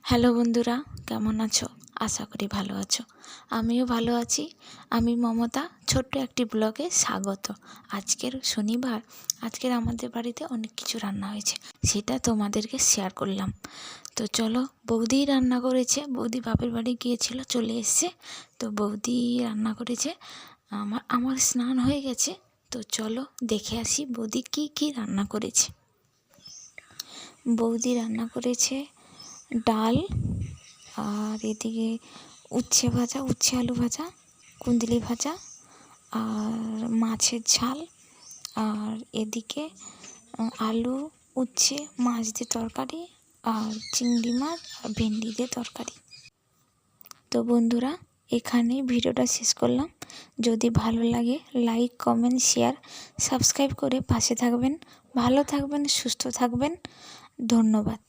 Hello বন্ধুরা, কেমন আছো? আশা করি ভালো আছো। আমিও ভালো আছি। আমি মমতা, ছোট্ট একটি ব্লগে স্বাগত। আজকের শনিবার, আমাদের বাড়িতে অনেক কিছু রান্না হয়েছে, সেটা তোমাদেরকে শেয়ার করলাম। তো চলো, বৌদি রান্না করেছে। বৌদি বাপের বাড়ি গিয়েছিল, চলে এসছে। তো বৌদি রান্না করেছে। আমার স্নান হয়ে গেছে। তো চলো দেখে আসি বৌদি কি কি রান্না করেছে। বৌদি রান্না করেছে ডাল, আর এদিকে উচ্ছে ভাজা, উচ্ছে আলু ভাজা, কুঁদলি ভাজা, আর মাছের ঝাল, আর এদিকে আলু, উচ্ছে, মাছ দিয়ে তরকারি, আর চিংড়ি মাছ আর ভেন্ডি দিয়ে তরকারি। তো বন্ধুরা, এখানেই ভিডিওটা শেষ করলাম। যদি ভালো লাগে লাইক, কমেন্ট, শেয়ার, সাবস্ক্রাইব করে পাশে থাকবেন। ভালো থাকবেন, সুস্থ থাকবেন। ধন্যবাদ।